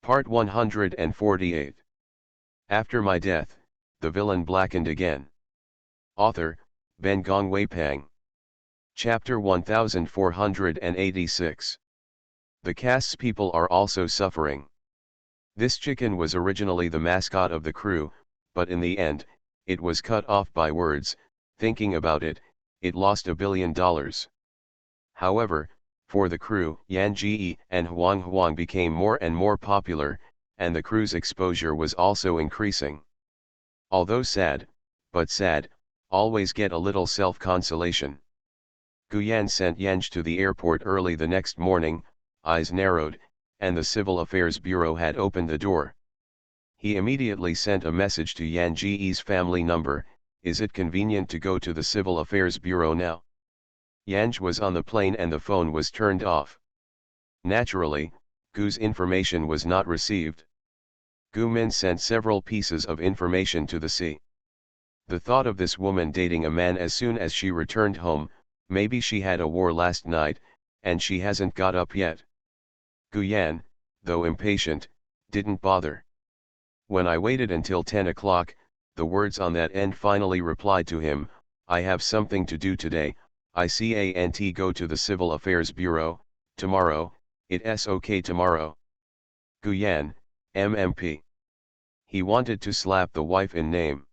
Part 148. After my death, the villain blackened again. Author, Ben Gongwei Pang. Chapter 1486. The cast's people are also suffering. This chicken was originally the mascot of the crew, but in the end, it was cut off by words. Thinking about it, it lost $1 billion. However, for the crew, Yan Ji and Huang Huang became more and more popular, and the crew's exposure was also increasing. Although sad, but sad, always get a little self-consolation. Guyan sent Yanj to the airport early the next morning, eyes narrowed, and the Civil Affairs Bureau had opened the door. He immediately sent a message to Yan Ji's family number. Is it convenient to go to the Civil Affairs Bureau now? Yanj was on the plane and the phone was turned off. Naturally, Gu's information was not received. Gu Min sent several pieces of information to the sea. The thought of this woman dating a man as soon as she returned home, maybe she had a war last night, and she hasn't got up yet. Guyan, though impatient, didn't bother. When I waited until 10 o'clock, the words on that end finally replied to him, I have something to do today. I can't go to the Civil Affairs Bureau, tomorrow. It's okay tomorrow. Guyan, MMP. He wanted to slap the wife in name.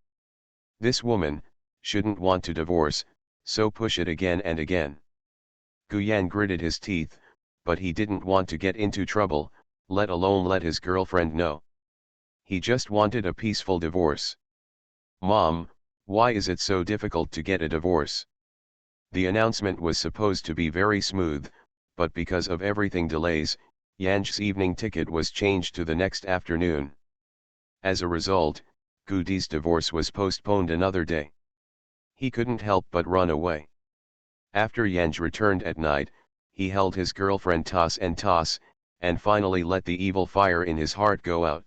This woman, shouldn't want to divorce, so push it again and again. Guyan gritted his teeth, but he didn't want to get into trouble, let alone let his girlfriend know. He just wanted a peaceful divorce. Mom, why is it so difficult to get a divorce? The announcement was supposed to be very smooth, but because of everything delays, Yanj's evening ticket was changed to the next afternoon. As a result, Gudi's divorce was postponed another day. He couldn't help but run away. After Yanj returned at night, he held his girlfriend toss, and finally let the evil fire in his heart go out.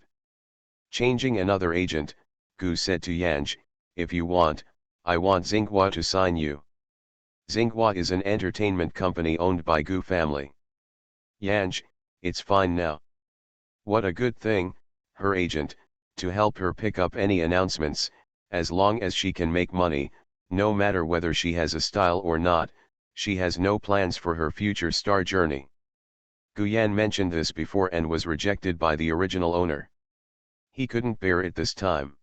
Changing another agent, Gu said to Yanj, if you want, I want Xinghua to sign you. Xinghua is an entertainment company owned by Gu family. Yanj, it's fine now. What a good thing, her agent, to help her pick up any announcements, as long as she can make money, no matter whether she has a style or not, she has no plans for her future star journey. Guyan mentioned this before and was rejected by the original owner. He couldn't bear it this time.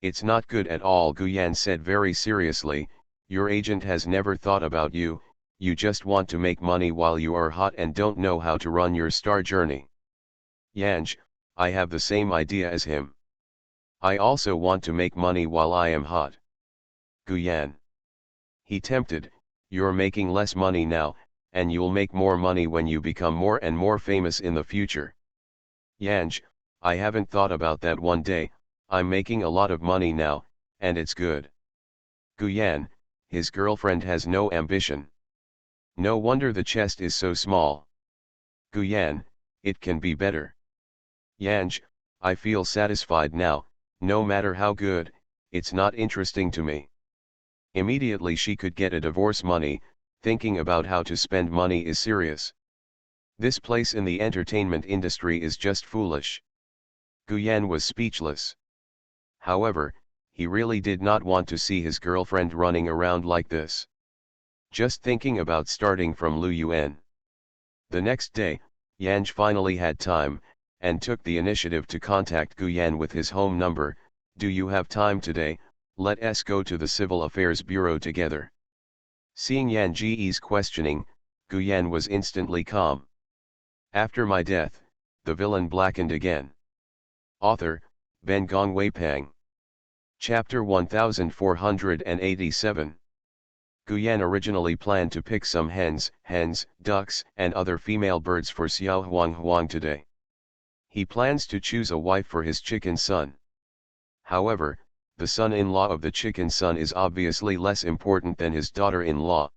It's not good at all, Guyan said very seriously. Your agent has never thought about you, you just want to make money while you are hot and don't know how to run your star journey. Yanj, I have the same idea as him. I also want to make money while I am hot. Guyan. He tempted, you're making less money now, and you'll make more money when you become more and more famous in the future. Yanj, I haven't thought about that one day, I'm making a lot of money now, and it's good. Guyan, his girlfriend has no ambition. No wonder the chest is so small. Guyan, it can be better. Yanj, I feel satisfied now, no matter how good, it's not interesting to me. Immediately she could get a divorce money, thinking about how to spend money is serious. This place in the entertainment industry is just foolish. Guyan was speechless. However, he really did not want to see his girlfriend running around like this. Just thinking about starting from Lu Yuan. The next day, Yanj finally had time, and took the initiative to contact Guyan with his home number. Do you have time today? Let us go to the Civil Affairs Bureau together. Seeing Yan Ji's questioning, Guyan was instantly calm. After my death, the villain blackened again. Author, Ben Gongwei Pang. Chapter 1487. Guyan originally planned to pick some hens, ducks, and other female birds for Xiao Huang today. He plans to choose a wife for his chicken son. However, the son-in-law of the chicken son is obviously less important than his daughter-in-law.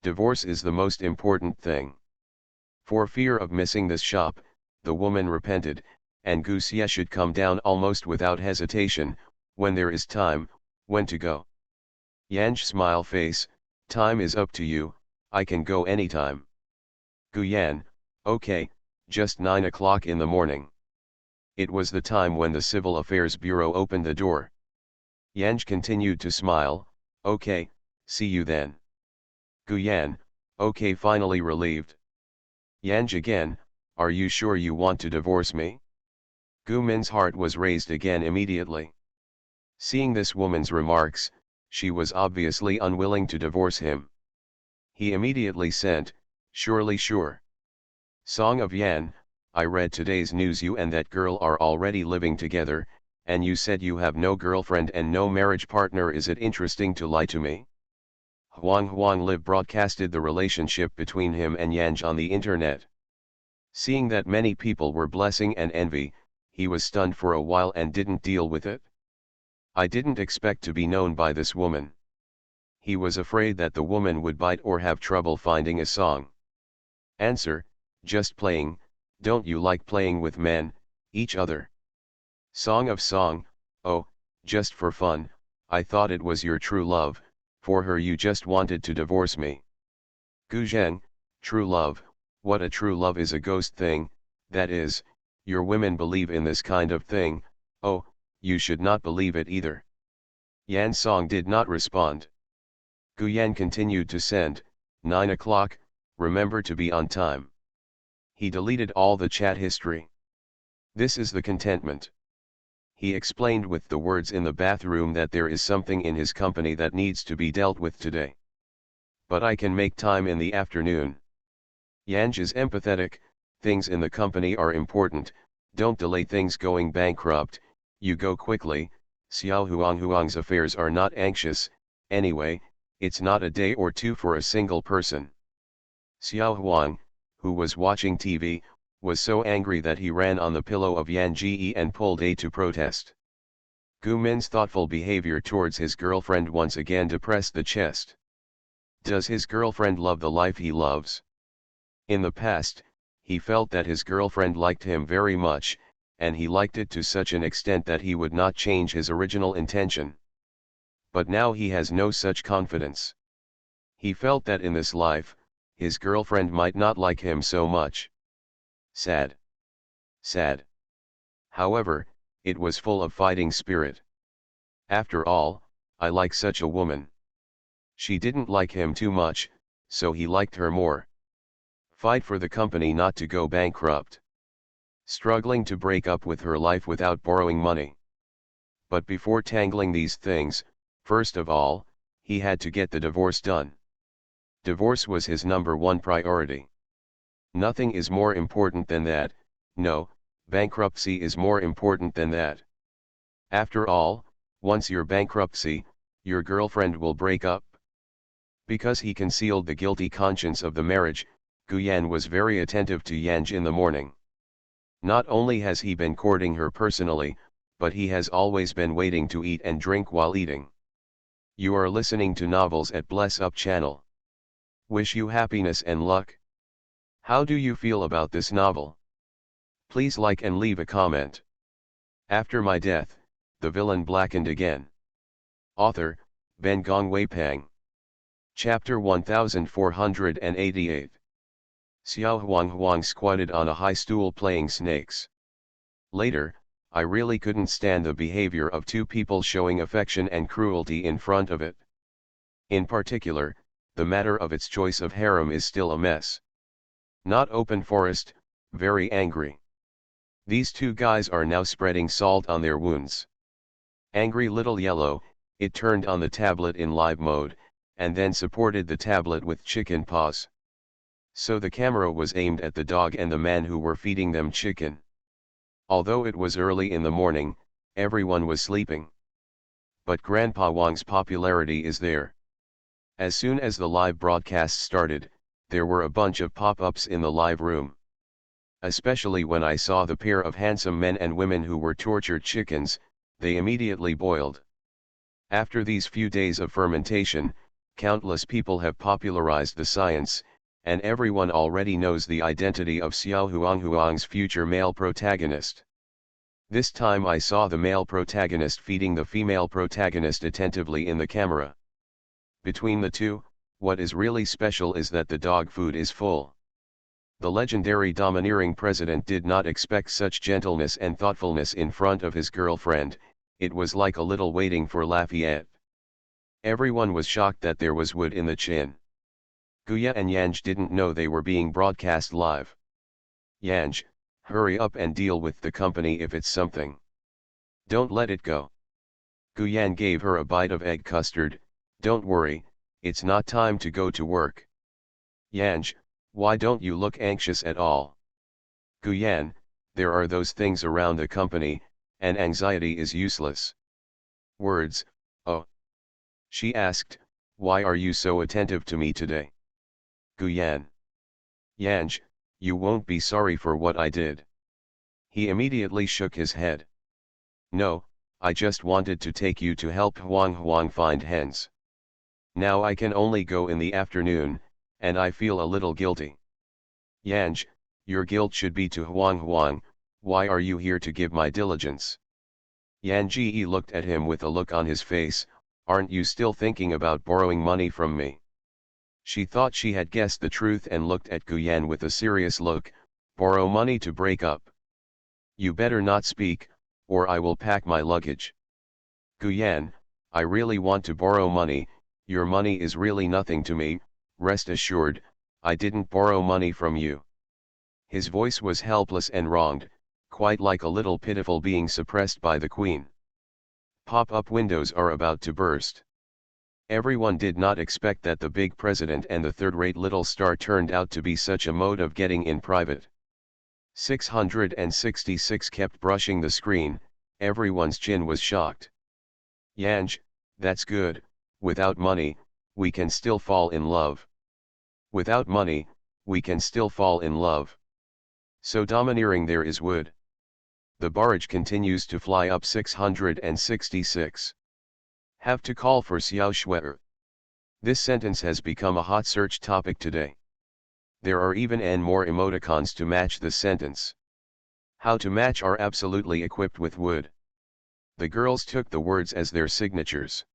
Divorce is the most important thing. For fear of missing this shop, the woman repented, and Gu Xie should come down almost without hesitation. When there is time, when to go. Yanj smile face, time is up to you, I can go anytime. Guyan, okay, just 9 o'clock in the morning. It was the time when the Civil Affairs Bureau opened the door. Yanj continued to smile, "Okay, see you then." Guyan, "Okay," finally relieved. Yanj again, "Are you sure you want to divorce me?" Gu Min's heart was raised again immediately. Seeing this woman's remarks, she was obviously unwilling to divorce him. He immediately sent, "Surely sure." Song of Yan, "I read today's news you and that girl are already living together, and you said you have no girlfriend and no marriage partner. Is it interesting to lie to me?" Huang Live broadcasted the relationship between him and Yanj on the internet. Seeing that many people were blessing and envy, he was stunned for a while and didn't deal with it. "I didn't expect to be known by this woman." He was afraid that the woman would bite or have trouble finding a song. Answer, "Just playing. Don't you like playing with men, each other?" Song of Song, "Oh, just for fun. I thought it was your true love, for her you just wanted to divorce me." Gu Zheng, "True love, what a true love is a ghost thing, that is, your women believe in this kind of thing. Oh, you should not believe it either." Yan Song did not respond. Gu Yan continued to send, 9 o'clock, remember to be on time. He deleted all the chat history. This is the contentment. He explained with the words in the bathroom that there is something in his company that needs to be dealt with today. But I can make time in the afternoon. Yanj is empathetic, things in the company are important, don't delay things going bankrupt, you go quickly. Xiao Huang's affairs are not anxious, anyway, it's not a day or two for a single person. Xiao Huang, who was watching TV, was so angry that he ran on the pillow of Yan Ji and pulled a to protest. Gu Min's thoughtful behavior towards his girlfriend once again depressed the chest. Does his girlfriend love the life he loves? In the past, he felt that his girlfriend liked him very much, and he liked it to such an extent that he would not change his original intention. But now he has no such confidence. He felt that in this life, his girlfriend might not like him so much. Sad. Sad. However, it was full of fighting spirit. After all, I like such a woman. She didn't like him too much, so he liked her more. Fight for the company not to go bankrupt. Struggling to break up with her life without borrowing money. But before tangling these things, first of all, he had to get the divorce done. Divorce was his #1 priority. Nothing is more important than that, no, bankruptcy is more important than that. After all, once your bankruptcy, your girlfriend will break up. Because he concealed the guilty conscience of the marriage, Guyan was very attentive to Yanj in the morning. Not only has he been courting her personally, but he has always been waiting to eat and drink while eating. You are listening to Novels at Bless Up channel. Wish you happiness and luck. How do you feel about this novel? Please like and leave a comment. After my death, the villain blackened again. Author, Ben Gong Wei Pang. Chapter 1488. Xiao Huang squatted on a high stool playing snakes. Later, I really couldn't stand the behavior of two people showing affection and cruelty in front of it. In particular, the matter of its choice of harem is still a mess. Not open forest, very angry. These two guys are now spreading salt on their wounds. Angry little yellow, it turned on the tablet in live mode, and then supported the tablet with chicken paws. So the camera was aimed at the dog and the man who were feeding them chicken. Although it was early in the morning, everyone was sleeping. But Grandpa Wang's popularity is there. As soon as the live broadcast started, there were a bunch of pop-ups in the live room. Especially when I saw the pair of handsome men and women who were tortured chickens, they immediately boiled. After these few days of fermentation, countless people have popularized the science, and everyone already knows the identity of Xiao Huang's future male protagonist. This time I saw the male protagonist feeding the female protagonist attentively in the camera. Between the two, what is really special is that the dog food is full. The legendary domineering president did not expect such gentleness and thoughtfulness in front of his girlfriend. It was like a little waiting for Lafayette. Everyone was shocked that there was wood in the chin. Guya and Yanj didn't know they were being broadcast live. Yanj, hurry up and deal with the company if it's something. Don't let it go. Guyan gave her a bite of egg custard. Don't worry, it's not time to go to work. Yanj, why don't you look anxious at all? Guyan, there are those things around the company, and anxiety is useless. Words, oh. She asked, why are you so attentive to me today? Guyan. Yanj, you won't be sorry for what I did. He immediately shook his head. No, I just wanted to take you to help Huang find hens. Now I can only go in the afternoon, and I feel a little guilty. Yanj, your guilt should be to Huang, why are you here to give my diligence? Yanji looked at him with a look on his face, aren't you still thinking about borrowing money from me? She thought she had guessed the truth and looked at Guyan with a serious look, borrow money to break up. You better not speak, or I will pack my luggage. Guyan, I really want to borrow money, your money is really nothing to me, rest assured, I didn't borrow money from you. His voice was helpless and wronged, quite like a little pitiful being suppressed by the queen. Pop-up windows are about to burst. Everyone did not expect that the big president and the third-rate little star turned out to be such a mode of getting in private. 666 kept brushing the screen, everyone's chin was shocked. Yanj, that's good, without money, we can still fall in love. Without money, we can still fall in love. So domineering there is wood. The barrage continues to fly up 666. Have to call for Xiao Shuer. This sentence has become a hot search topic today. There are even n more emoticons to match this sentence. How to match are absolutely equipped with wood. The girls took the words as their signatures.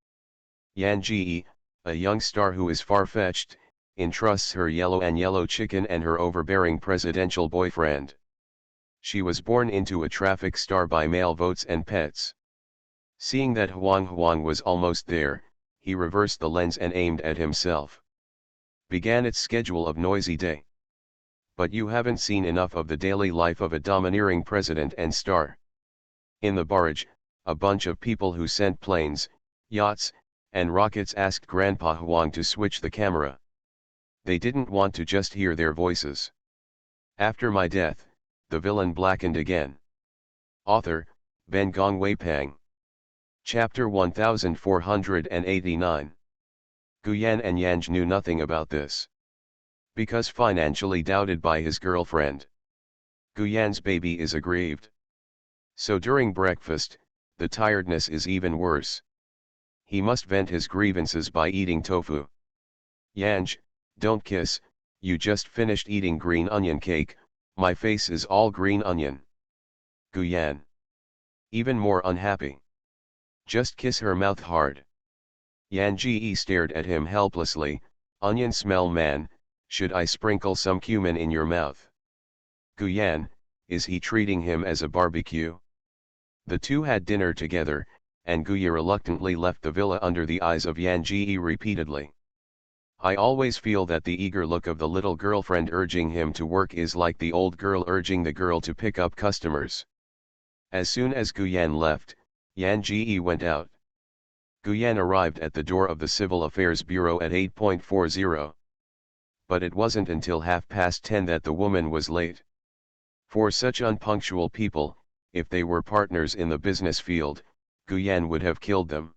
Yan Ji, a young star who is far-fetched, entrusts her yellow chicken and her overbearing presidential boyfriend. She was born into a traffic star by male votes and pets. Seeing that Huang was almost there, he reversed the lens and aimed at himself. Began its schedule of noisy day. But you haven't seen enough of the daily life of a domineering president and star. In the barrage, a bunch of people who sent planes, yachts, and rockets asked Grandpa Huang to switch the camera. They didn't want to just hear their voices. After my death, the villain blackened again. Author, Ben Gong Weipang. Chapter 1489. Guyan and Yanj knew nothing about this. Because financially doubted by his girlfriend. Guyan's baby is aggrieved. So during breakfast, the tiredness is even worse. He must vent his grievances by eating tofu. Yanj, don't kiss, you just finished eating green onion cake, my face is all green onion. Guyan. Even more unhappy. Just kiss her mouth hard. Yanji stared at him helplessly, onion smell man, should I sprinkle some cumin in your mouth? Guyan, is he treating him as a barbecue? The two had dinner together, and Guya reluctantly left the villa under the eyes of Yanji repeatedly. I always feel that the eager look of the little girlfriend urging him to work is like the old girl urging the girl to pick up customers. As soon as Guyan left, Yanji went out. Guyan arrived at the door of the Civil Affairs Bureau at 8:40. But it wasn't until 10:30 that the woman was late. For such unpunctual people, if they were partners in the business field, Guyan would have killed them.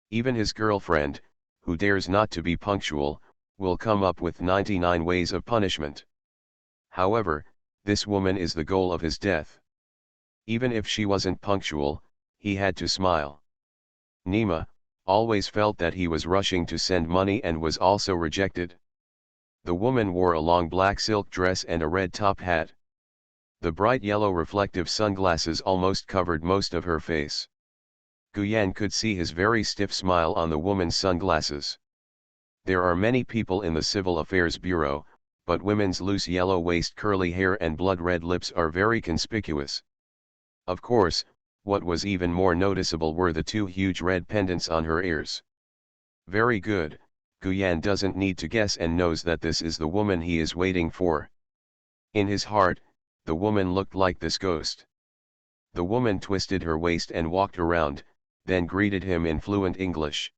Even his girlfriend, who dares not to be punctual, will come up with 99 ways of punishment. However, this woman is the goal of his death. Even if she wasn't punctual, he had to smile. Nima always felt that he was rushing to send money and was also rejected. The woman wore a long black silk dress and a red top hat. The bright yellow reflective sunglasses almost covered most of her face. Guyan could see his very stiff smile on the woman's sunglasses. There are many people in the Civil Affairs Bureau, but women's loose yellow waist, curly hair and blood-red lips are very conspicuous. Of course, what was even more noticeable were the two huge red pendants on her ears. Very good, Guyan doesn't need to guess and knows that this is the woman he is waiting for. In his heart, the woman looked like this ghost. The woman twisted her waist and walked around, then greeted him in fluent English.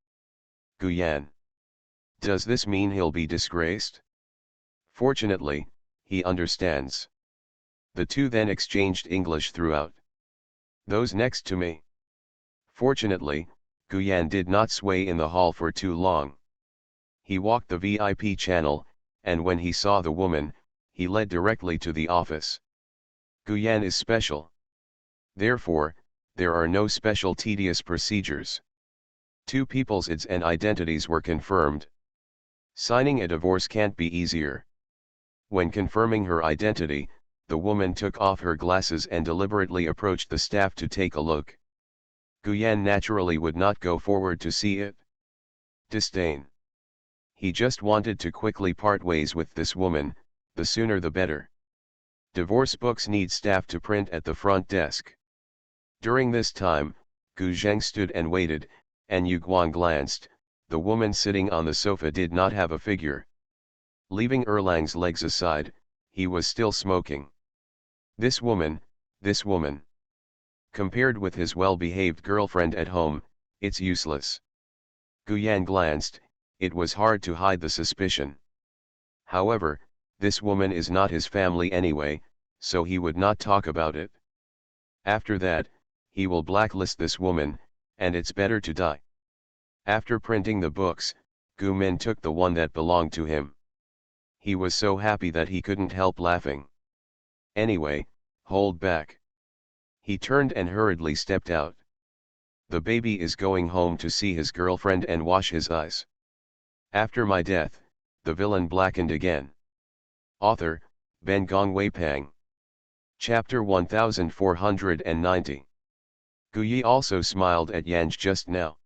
Guyan. Does this mean he'll be disgraced? Fortunately, he understands. The two then exchanged English throughout. Those next to me. Fortunately, Guyan did not sway in the hall for too long. He walked the VIP channel, and when he saw the woman, he led directly to the office. Guyan is special. Therefore, there are no special tedious procedures. Two people's IDs and identities were confirmed. Signing a divorce can't be easier. When confirming her identity, the woman took off her glasses and deliberately approached the staff to take a look. Guyan naturally would not go forward to see it. Disdain. He just wanted to quickly part ways with this woman, the sooner the better. Divorce books need staff to print at the front desk. During this time, Gu Zheng stood and waited, and Yu Guang glanced. The woman sitting on the sofa did not have a figure. Leaving Erlang's legs aside, he was still smoking. This woman. Compared with his well-behaved girlfriend at home, it's useless. Guyan glanced, it was hard to hide the suspicion. However, this woman is not his family anyway, so he would not talk about it. After that, he will blacklist this woman, and it's better to die. After printing the books, Gu Min took the one that belonged to him. He was so happy that he couldn't help laughing. Anyway, hold back. He turned and hurriedly stepped out. The baby is going home to see his girlfriend and wash his eyes. After my death, the villain blackened again. Author, Ben Gong Wei Pang. Chapter 1490. Gu Yi also smiled at Yanj just now.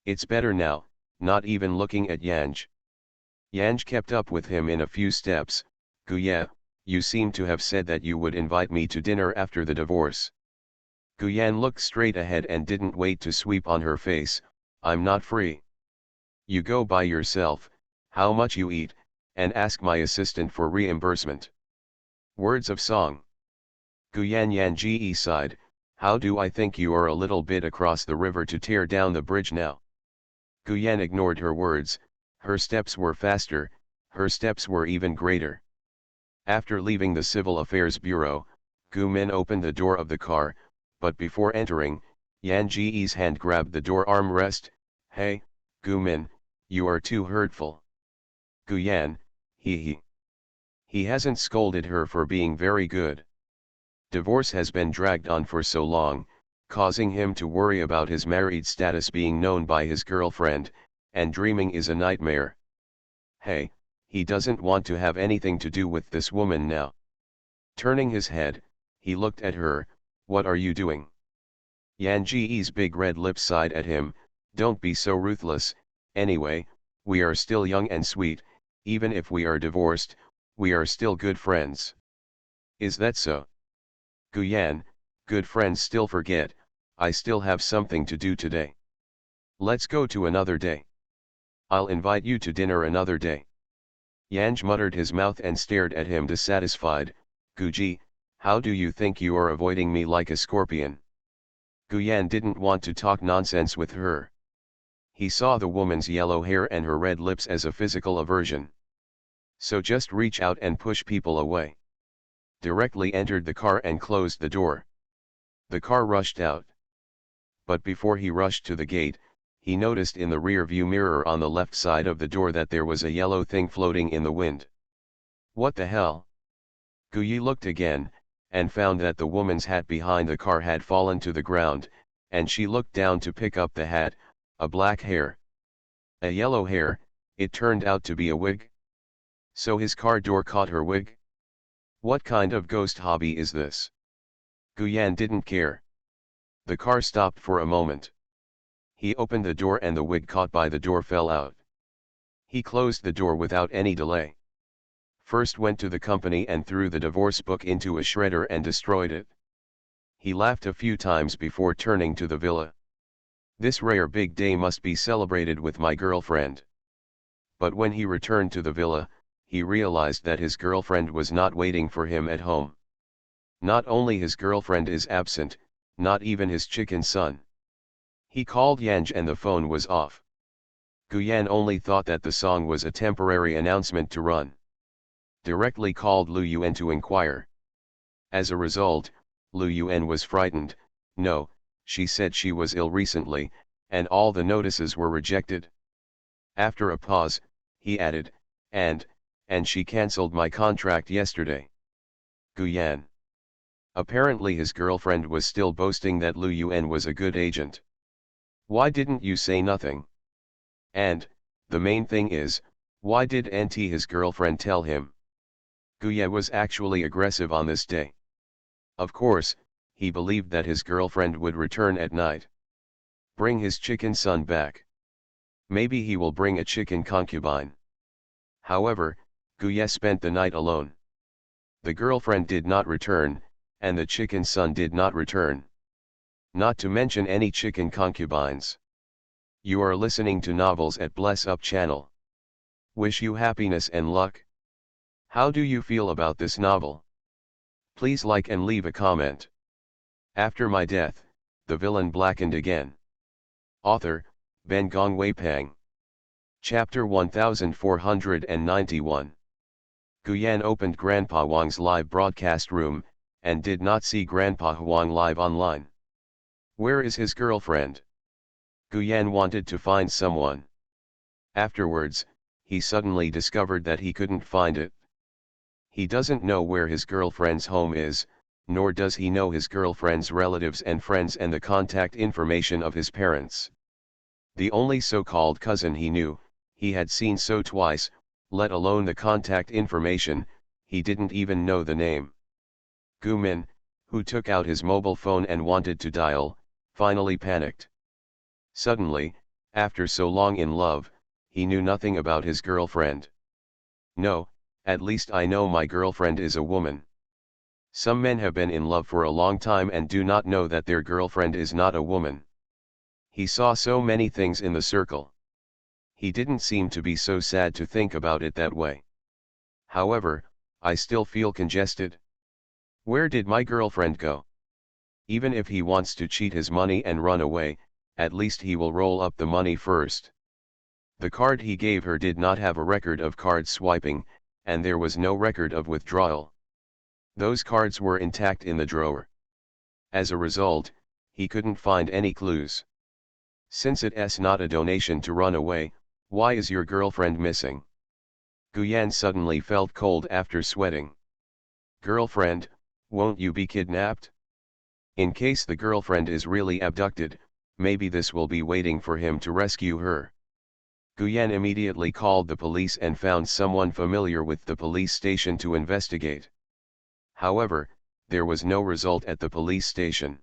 It's better now, not even looking at Yanj. Yanj kept up with him in a few steps. Gu Ye, you seem to have said that you would invite me to dinner after the divorce. Guyan looked straight ahead and didn't wait to sweep on her face. I'm not free. You go by yourself, how much you eat, and ask my assistant for reimbursement. Words of song. Guyan Yanji sighed, how do I think you are a little bit across the river to tear down the bridge now? Guyan ignored her words, her steps were faster, her steps were even greater. After leaving the Civil Affairs Bureau, Gu Min opened the door of the car, but before entering, Yan Ji's hand grabbed the door armrest. Hey, Gu Min, you are too hurtful. Gu Yan, he hasn't scolded her for being very good. Divorce has been dragged on for so long, causing him to worry about his married status being known by his girlfriend, and dreaming is a nightmare. Hey, he doesn't want to have anything to do with this woman now. Turning his head, he looked at her. What are you doing? Yan Ji's big red lips sighed at him. Don't be so ruthless. Anyway, we are still young and sweet. Even if we are divorced, we are still good friends. Is that so? Guyan, good friends still forget. I still have something to do today. Let's go to another day. I'll invite you to dinner another day. Yanj muttered his mouth and stared at him dissatisfied. Guji, how do you think you are avoiding me like a scorpion? Guyan didn't want to talk nonsense with her. He saw the woman's yellow hair and her red lips as a physical aversion. So just reach out and push people away. Directly entered the car and closed the door. The car rushed out. But before he rushed to the gate, he noticed in the rear view mirror on the left side of the door that there was a yellow thing floating in the wind. What the hell? Gu Yi looked again, and found that the woman's hat behind the car had fallen to the ground, and she looked down to pick up the hat, a black hair. A yellow hair, it turned out to be a wig. So his car door caught her wig? What kind of ghost hobby is this? Guyan didn't care. The car stopped for a moment. He opened the door and the wig caught by the door fell out. He closed the door without any delay. First went to the company and threw the divorce book into a shredder and destroyed it. He laughed a few times before turning to the villa. This rare big day must be celebrated with my girlfriend. But when he returned to the villa, he realized that his girlfriend was not waiting for him at home. Not only his girlfriend is absent, not even his chicken son. He called Yang and the phone was off. Guyan only thought that the song was a temporary announcement to run. Directly called Lu Yuan to inquire. As a result, Lu Yuan was frightened. No, she said she was ill recently, and all the notices were rejected. After a pause, he added, and she cancelled my contract yesterday. Guyan. Apparently his girlfriend was still boasting that Lu Yuan was a good agent. Why didn't you say nothing? And, the main thing is, why did Auntie his girlfriend tell him? Guyan was actually aggressive on this day. Of course, he believed that his girlfriend would return at night. Bring his chicken son back. Maybe he will bring a chicken concubine. However, Guyan spent the night alone. The girlfriend did not return, and the chicken son did not return. Not to mention any chicken concubines. You are listening to novels at Bless Up channel. Wish you happiness and luck. How do you feel about this novel? Please like and leave a comment. After my death, the villain blackened again. Author, Ben Gong Weipang. Chapter 1491. Guyan opened Grandpa Wang's live broadcast room, and did not see Grandpa Huang live online. Where is his girlfriend? Guyan wanted to find someone. Afterwards, he suddenly discovered that he couldn't find it. He doesn't know where his girlfriend's home is, nor does he know his girlfriend's relatives and friends and the contact information of his parents. The only so-called cousin he knew, he had seen so twice, let alone the contact information, he didn't even know the name. Gu Min, who took out his mobile phone and wanted to dial, finally panicked. Suddenly, after so long in love, he knew nothing about his girlfriend. No, at least I know my girlfriend is a woman. Some men have been in love for a long time and do not know that their girlfriend is not a woman. He saw so many things in the circle. He didn't seem to be so sad to think about it that way. However, I still feel congested. Where did my girlfriend go? Even if he wants to cheat his money and run away, at least he will roll up the money first. The card he gave her did not have a record of card swiping, and there was no record of withdrawal. Those cards were intact in the drawer. As a result, he couldn't find any clues. Since it's not a donation to run away, why is your girlfriend missing? Guyan suddenly felt cold after sweating. Girlfriend, won't you be kidnapped? In case the girlfriend is really abducted, maybe this will be waiting for him to rescue her. Guyan immediately called the police and found someone familiar with the police station to investigate. However, there was no result at the police station.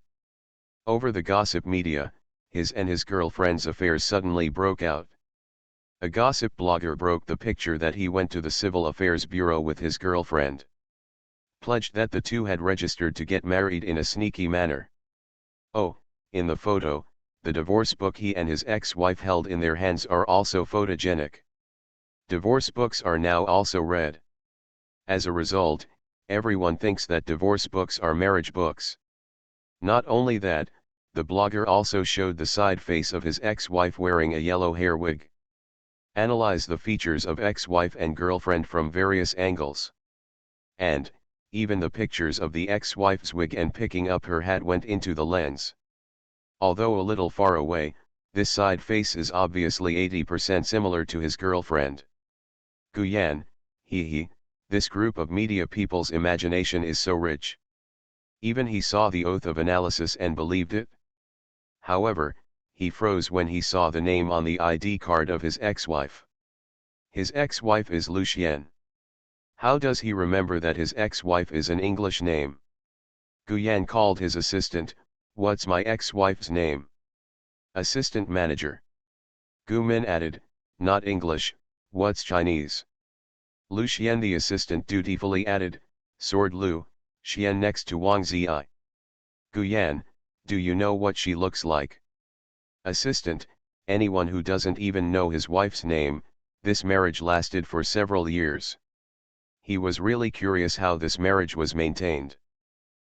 Over the gossip media, his and his girlfriend's affairs suddenly broke out. A gossip blogger broke the picture that he went to the Civil Affairs Bureau with his girlfriend. Pledged that the two had registered to get married in a sneaky manner. Oh, in the photo, the divorce book he and his ex-wife held in their hands are also photogenic. Divorce books are now also read. As a result, everyone thinks that divorce books are marriage books. Not only that, the blogger also showed the side face of his ex-wife wearing a yellow hair wig. Analyze the features of ex-wife and girlfriend from various angles. And, even the pictures of the ex-wife's wig and picking up her hat went into the lens. Although a little far away, this side face is obviously 80% similar to his girlfriend. Guyan, this group of media people's imagination is so rich. Even he saw the oath of analysis and believed it. However, he froze when he saw the name on the ID card of his ex-wife. His ex-wife is Lu Xian. How does he remember that his ex-wife is an English name? Guyan called his assistant. What's my ex-wife's name? Assistant manager. Gu Min added, not English, what's Chinese? Lu Xian, the assistant, dutifully added, Sword Lu, Xian next to Wang Ziyi. Gu Yan, do you know what she looks like? Assistant, anyone who doesn't even know his wife's name. This marriage lasted for several years. He was really curious how this marriage was maintained.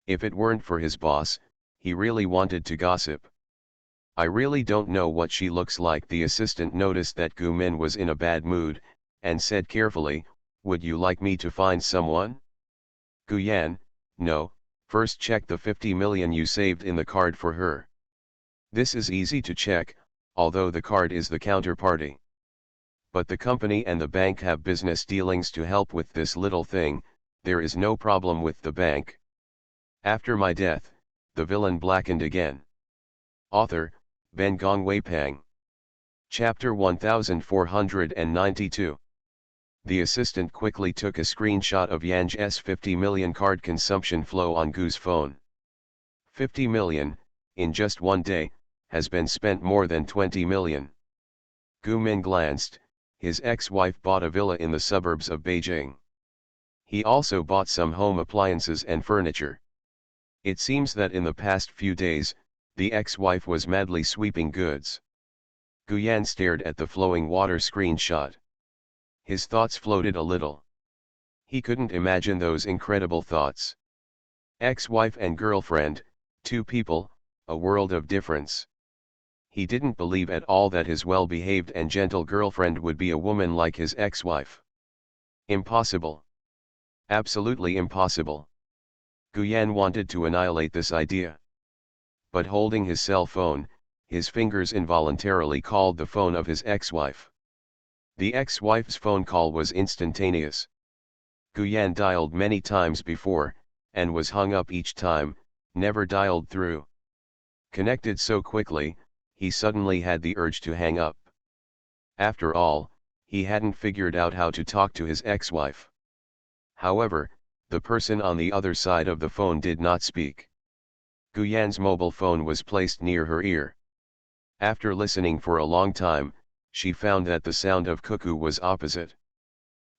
If it weren't for his boss, he really wanted to gossip. I really don't know what she looks like. The assistant noticed that Gu Min was in a bad mood, and said carefully, would you like me to find someone? Gu Yan, no, first check the 50 million you saved in the card for her. This is easy to check, although the card is the counterparty. But the company and the bank have business dealings to help with this little thing. There is no problem with the bank. After my death, the villain blackened again. Author, Ben Gong Weipang. Chapter 1492. The assistant quickly took a screenshot of Yan's 50 million card consumption flow on Gu's phone. 50 million, in just one day, has been spent more than 20 million. Gu Min glanced. His ex-wife bought a villa in the suburbs of Beijing. He also bought some home appliances and furniture. It seems that in the past few days, the ex-wife was madly sweeping goods. Gu Yan stared at the flowing water screenshot. His thoughts floated a little. He couldn't imagine those incredible thoughts. Ex-wife and girlfriend, two people, a world of difference. He didn't believe at all that his well-behaved and gentle girlfriend would be a woman like his ex-wife. Impossible. Absolutely impossible. Gu Yan wanted to annihilate this idea. But holding his cell phone, his fingers involuntarily called the phone of his ex-wife. The ex-wife's phone call was instantaneous. Gu Yan dialed many times before, and was hung up each time, never dialed through. Connected so quickly, he suddenly had the urge to hang up. After all, he hadn't figured out how to talk to his ex-wife. However, the person on the other side of the phone did not speak. Gu Yan's mobile phone was placed near her ear. After listening for a long time, she found that the sound of cuckoo was opposite.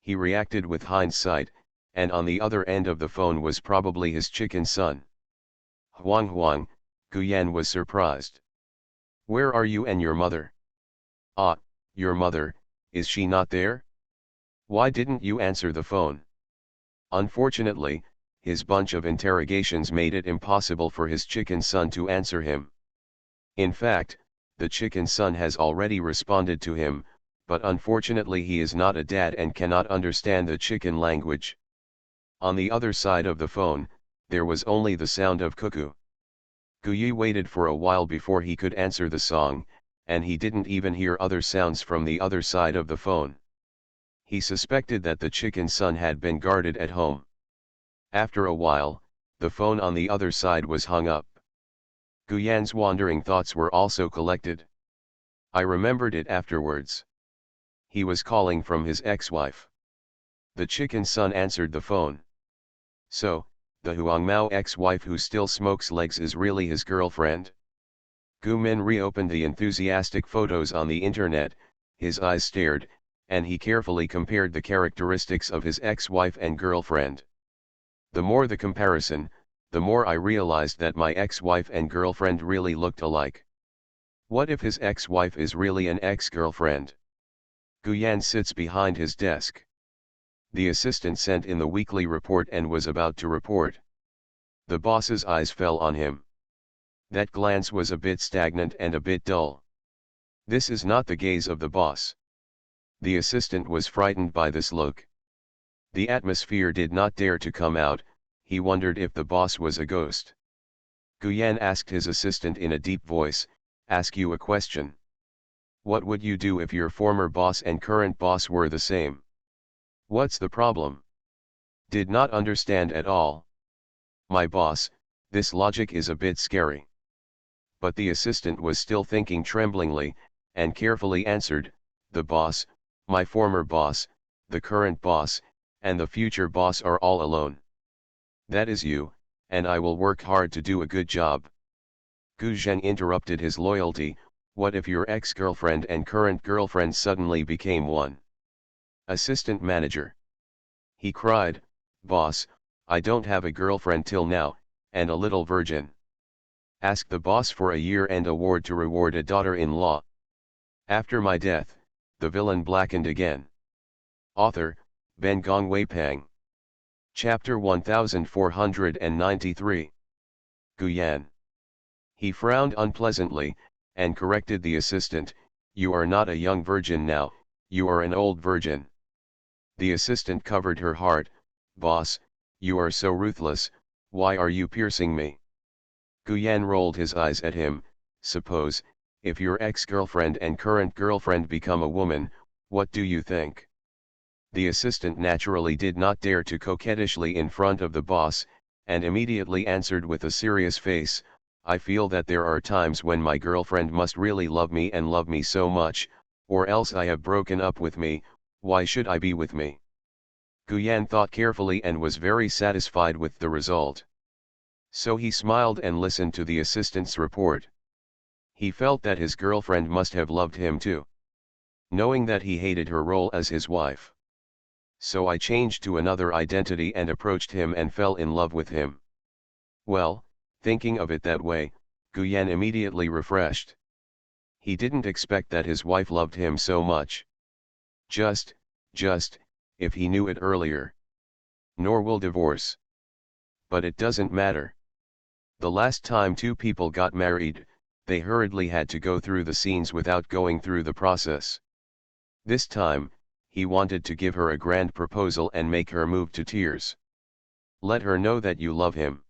He reacted with hindsight, and on the other end of the phone was probably his chicken son. Huang Huang, Gu Yan was surprised. Where are you and your mother? Ah, your mother, is she not there? Why didn't you answer the phone? Unfortunately, his bunch of interrogations made it impossible for his chicken son to answer him. In fact, the chicken son has already responded to him, but unfortunately he is not a dad and cannot understand the chicken language. On the other side of the phone, there was only the sound of cuckoo. Gu Yu waited for a while before he could answer the song, and he didn't even hear other sounds from the other side of the phone. He suspected that the chicken son had been guarded at home. After a while, the phone on the other side was hung up. Gu Yan's wandering thoughts were also collected. I remembered it afterwards. He was calling from his ex-wife. The chicken son answered the phone. So, the Huangmao ex-wife who still smokes legs is really his girlfriend? Gu Min reopened the enthusiastic photos on the internet, his eyes stared, and he carefully compared the characteristics of his ex-wife and girlfriend. The more the comparison, the more I realized that my ex-wife and girlfriend really looked alike. What if his ex-wife is really an ex-girlfriend? Gu Yan sits behind his desk. The assistant sent in the weekly report and was about to report. The boss's eyes fell on him. That glance was a bit stagnant and a bit dull. This is not the gaze of the boss. The assistant was frightened by this look. The atmosphere did not dare to come out. He wondered if the boss was a ghost. Gu Yan asked his assistant in a deep voice, "Ask you a question. What would you do if your former boss and current boss were the same? What's the problem?" Did not understand at all. My boss, this logic is a bit scary. But the assistant was still thinking tremblingly, and carefully answered, the boss, my former boss, the current boss, and the future boss are all alone. That is you, and I will work hard to do a good job. Gu Zheng interrupted his loyalty. What if your ex-girlfriend and current girlfriend suddenly became one? Assistant manager. He cried, "Boss, I don't have a girlfriend till now, and a little virgin. Ask the boss for a year-end award to reward a daughter-in-law. After my death, the villain blackened again." Author, Ben Gong Wei Pang. Chapter 1493. Guyan. He frowned unpleasantly, and corrected the assistant, "You are not a young virgin now, you are an old virgin." The assistant covered her heart, "Boss, you are so ruthless, why are you piercing me?" Guyan rolled his eyes at him, "Suppose, if your ex-girlfriend and current girlfriend become a woman, what do you think?" The assistant naturally did not dare to coquettishly in front of the boss, and immediately answered with a serious face, "I feel that there are times when my girlfriend must really love me and love me so much, or else I have broken up with me, why should I be with me?" Guyan thought carefully and was very satisfied with the result. So he smiled and listened to the assistant's report. He felt that his girlfriend must have loved him too, knowing that he hated her role as his wife. "So I changed to another identity and approached him and fell in love with him." Well, thinking of it that way, Guyan immediately refreshed. He didn't expect that his wife loved him so much. Just, if he knew it earlier. Nor will divorce. But it doesn't matter. The last time two people got married, they hurriedly had to go through the scenes without going through the process. This time, he wanted to give her a grand proposal and make her move to tears. Let her know that you love him.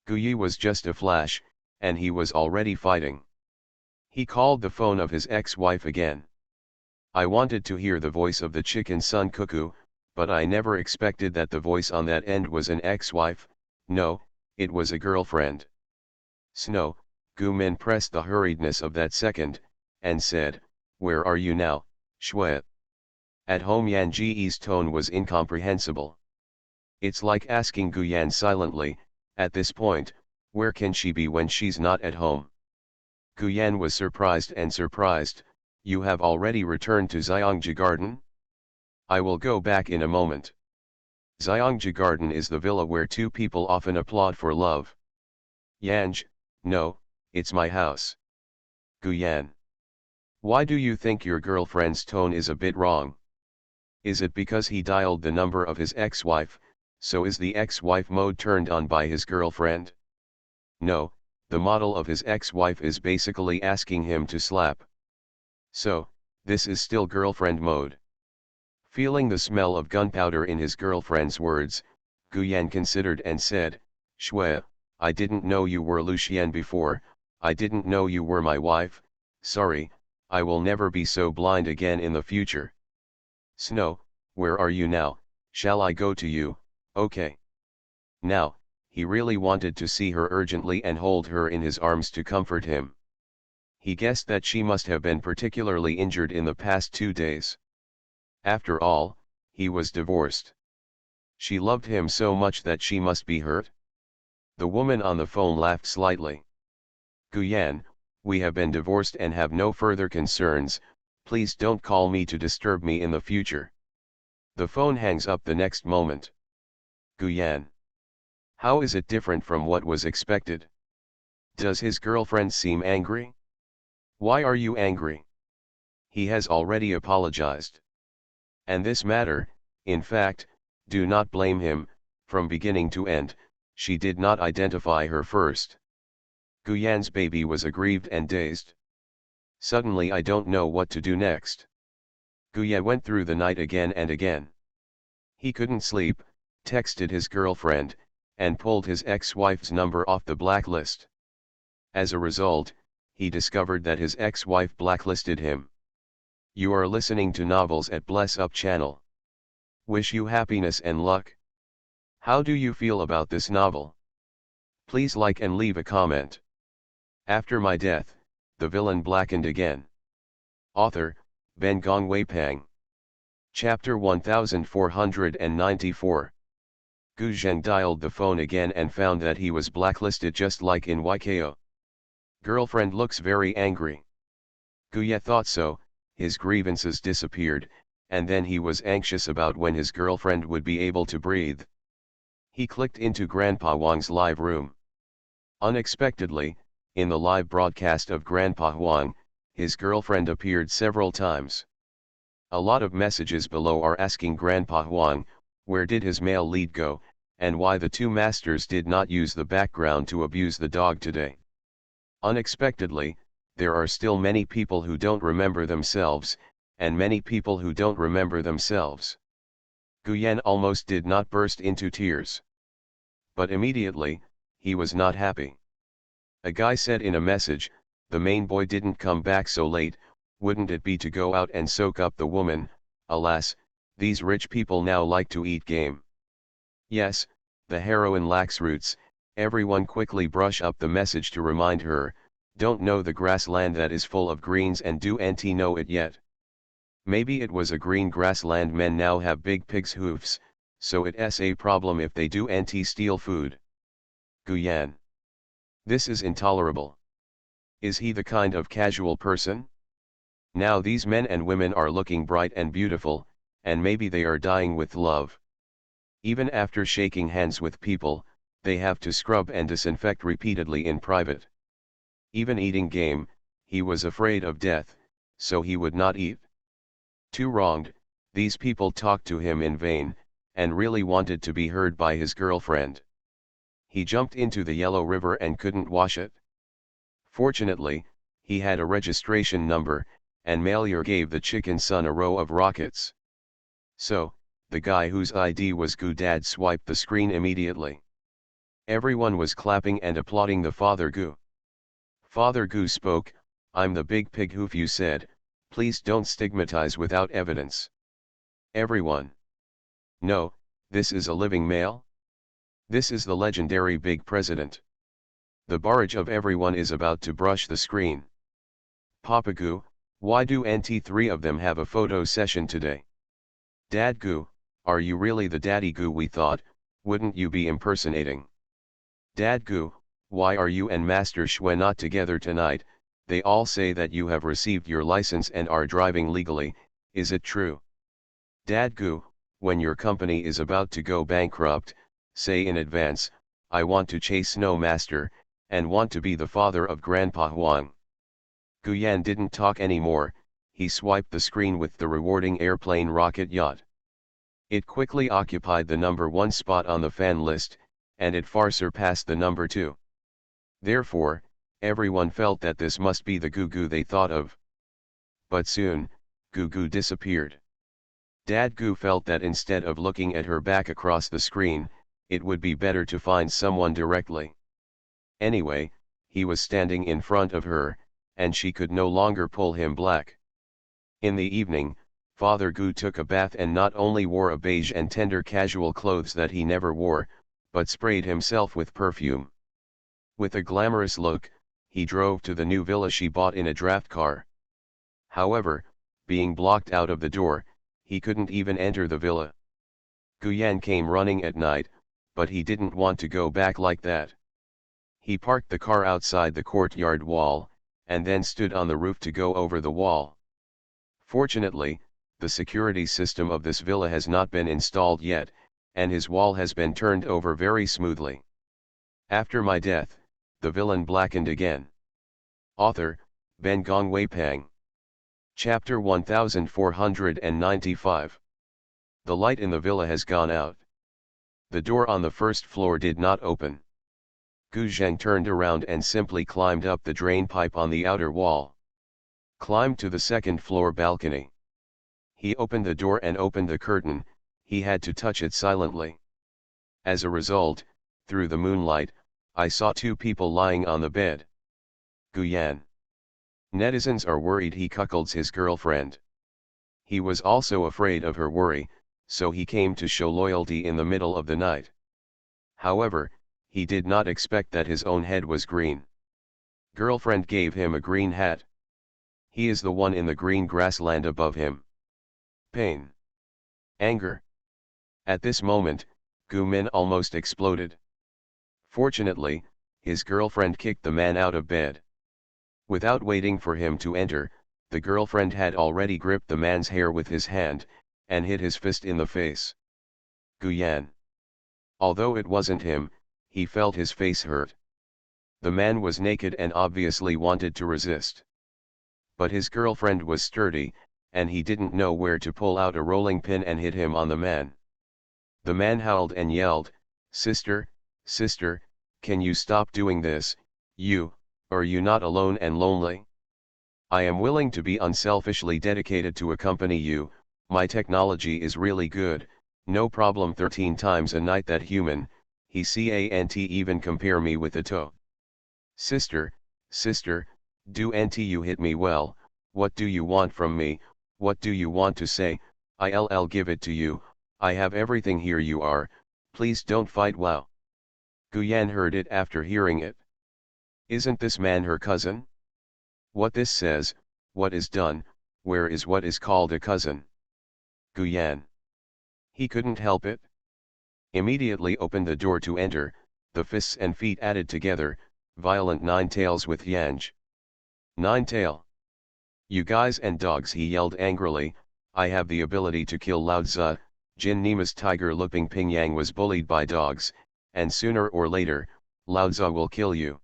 Guyi was just a flash, and he was already fighting. He called the phone of his ex-wife again. "I wanted to hear the voice of the chicken sun cuckoo, but I never expected that the voice on that end was an ex-wife. No, it was a girlfriend." Snow, Gu Min pressed the hurriedness of that second, and said, "Where are you now, Shui?" At home. Yan Ji's tone was incomprehensible. It's like asking Guyan silently, at this point, where can she be when she's not at home? Guyan was surprised, "You have already returned to Xiangji Garden?" "I will go back in a moment." Xiangji Garden is the villa where two people often applaud for love. Yanj, no, it's my house. Guyan. Why do you think your girlfriend's tone is a bit wrong? Is it because he dialed the number of his ex-wife, so is the ex-wife mode turned on by his girlfriend? No, the model of his ex-wife is basically asking him to slap. So, this is still girlfriend mode. Feeling the smell of gunpowder in his girlfriend's words, Guyan considered and said, "Shui, I didn't know you were Lucian before, I didn't know you were my wife, sorry, I will never be so blind again in the future." "Snow, where are you now, shall I go to you?" "Okay." Now, he really wanted to see her urgently and hold her in his arms to comfort him. He guessed that she must have been particularly injured in the past 2 days. After all, he was divorced. She loved him so much that she must be hurt? The woman on the phone laughed slightly. "Guyan, we have been divorced and have no further concerns, please don't call me to disturb me in the future." The phone hangs up the next moment. Guyan. How is it different from what was expected? Does his girlfriend seem angry? Why are you angry? He has already apologized. And this matter, in fact, do not blame him, from beginning to end, she did not identify her first. Guyan's baby was aggrieved and dazed. Suddenly I don't know what to do next. Guyan went through the night again and again. He couldn't sleep, texted his girlfriend, and pulled his ex-wife's number off the blacklist. As a result, he discovered that his ex-wife blacklisted him. You are listening to Novels at Bless Up channel. Wish you happiness and luck. How do you feel about this novel? Please like and leave a comment. After my death, the villain blackened again. Author, Ben Gong Wei Pang. Chapter 1494. Gu Zheng dialed the phone again and found that he was blacklisted just like in YKO. Girlfriend looks very angry. Guye thought so, his grievances disappeared, and then he was anxious about when his girlfriend would be able to breathe. He clicked into Grandpa Wang's live room. Unexpectedly, in the live broadcast of Grandpa Wang, his girlfriend appeared several times. A lot of messages below are asking Grandpa Wang, where did his male lead go, and why the two masters did not use the background to abuse the dog today. Unexpectedly, there are still many people who don't remember themselves, and many people who don't remember themselves. Guyan almost did not burst into tears. But immediately, he was not happy. A guy said in a message, the main boy didn't come back so late, wouldn't it be to go out and soak up the woman? Alas, these rich people now like to eat game. Yes, the heroine lacks roots. Everyone quickly brush up the message to remind her, don't know the grassland that is full of greens and do auntie know it yet? Maybe it was a green grassland, men now have big pig's hoofs, so it's a problem if they do auntie steal food. Guyan. This is intolerable. Is he the kind of casual person? Now these men and women are looking bright and beautiful, and maybe they are dying with love. Even after shaking hands with people, they have to scrub and disinfect repeatedly in private. Even eating game, he was afraid of death, so he would not eat. Too wronged, these people talked to him in vain, and really wanted to be heard by his girlfriend. He jumped into the Yellow River and couldn't wash it. Fortunately, he had a registration number, and Malier gave the chicken son a row of rockets. So, the guy whose ID was Gu Dad swiped the screen immediately. Everyone was clapping and applauding the Father Gu. Father Gu spoke, I'm the big pig hoof you said, please don't stigmatize without evidence. Everyone. No, this is a living male? This is the legendary big president. The barrage of everyone is about to brush the screen. Papa Gu, why do auntie three of them have a photo session today? Dad Gu, are you really the daddy Gu we thought, wouldn't you be impersonating? Dad Gu, why are you and Master Shui not together tonight? They all say that you have received your license and are driving legally, is it true? Dad Gu, when your company is about to go bankrupt, say in advance, I want to chase Snow Master, and want to be the father of Grandpa Huang. Guyan didn't talk anymore, he swiped the screen with the rewarding airplane rocket yacht. It quickly occupied the number 1 spot on the fan list, and it far surpassed the number 2. Therefore, everyone felt that this must be the Gugu they thought of. But soon, Gugu disappeared. Dad Gu felt that instead of looking at her back across the screen, it would be better to find someone directly. Anyway, he was standing in front of her, and she could no longer pull him back. In the evening, Father Gu took a bath and not only wore a beige and tender casual clothes that he never wore, but sprayed himself with perfume. With a glamorous look, he drove to the new villa she bought in a draft car. However, being blocked out of the door, he couldn't even enter the villa. Guyan came running at night, but he didn't want to go back like that. He parked the car outside the courtyard wall, and then stood on the roof to go over the wall. Fortunately, the security system of this villa has not been installed yet, and his wall has been turned over very smoothly. After my death, the villain blackened again. Author, Ben Gong Wei Pang. Chapter 1495. The light in the villa has gone out. The door on the first floor did not open. Gu Zheng turned around and simply climbed up the drain pipe on the outer wall. Climbed to the second floor balcony. He opened the door and opened the curtain, he had to touch it silently. As a result, through the moonlight, I saw 2 people lying on the bed. Guyan. Netizens are worried he cuckolds his girlfriend. He was also afraid of her worry, so he came to show loyalty in the middle of the night. However, he did not expect that his own head was green. Girlfriend gave him a green hat. He is the one in the green grassland above him. Pain. Anger. At this moment, Gu Min almost exploded. Fortunately, his girlfriend kicked the man out of bed. Without waiting for him to enter, the girlfriend had already gripped the man's hair with his hand, and hit his fist in the face. Guyan. Although it wasn't him, he felt his face hurt. The man was naked and obviously wanted to resist. But his girlfriend was sturdy, and he didn't know where to pull out a rolling pin and hit him on the man. The man howled and yelled, "Sister, sister, can you stop doing this? Are you not alone and lonely? I am willing to be unselfishly dedicated to accompany you, my technology is really good, no problem 13 times a night that human, he can't even compare me with a toe. Sister, sister, you hit me well, what do you want from me, what do you want to say, I'll give it to you, I have everything here you are, please don't fight wow." Guyan heard it after hearing it. Isn't this man her cousin? What this says, what is done, where is what is called a cousin? Guyan. He couldn't help it. Immediately opened the door to enter, the fists and feet added together, violent nine tails with Yanj. Nine tail. You guys and dogs, he yelled angrily, I have the ability to kill Lao Tzu, Jin Nima's tiger Luping Pingyang was bullied by dogs, and sooner or later, Lao Tzu will kill you.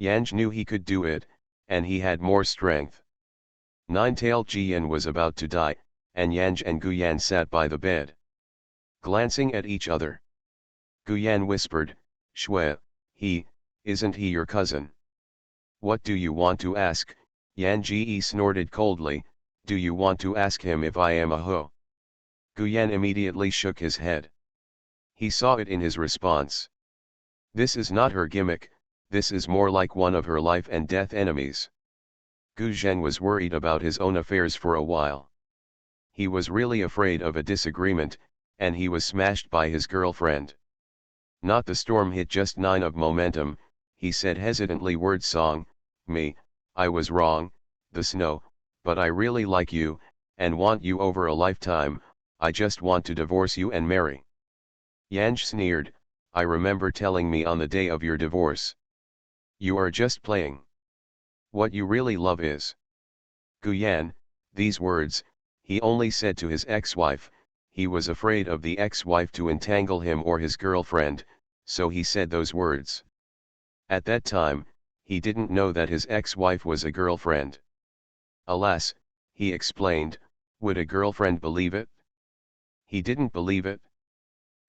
Yanj knew he could do it, and he had more strength. Nine-tailed Jian was about to die, and Yanj and Guyan sat by the bed, glancing at each other. Guyan whispered, "Shui, isn't he your cousin?" "What do you want to ask?" Yan Ji snorted coldly, "Do you want to ask him if I am a hoe?" Guyan immediately shook his head. He saw it in his response. This is not her gimmick, this is more like one of her life and death enemies. Gu Zhen was worried about his own affairs for a while. He was really afraid of a disagreement, and he was smashed by his girlfriend. Not the storm hit just 9 of momentum, he said hesitantly, word song, me, I was wrong, the snow, but I really like you, and want you over a lifetime, I just want to divorce you and marry. Yanj sneered, I remember telling me on the day of your divorce. You are just playing. What you really love is. Guyan, these words, he only said to his ex-wife, he was afraid of the ex-wife to entangle him or his girlfriend, so he said those words. At that time, he didn't know that his ex-wife was a girlfriend. Alas, he explained, would a girlfriend believe it? He didn't believe it.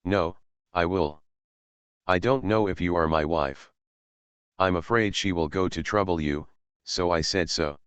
No, I will. I don't know if you are my wife. I'm afraid she will go to trouble you, so I said so.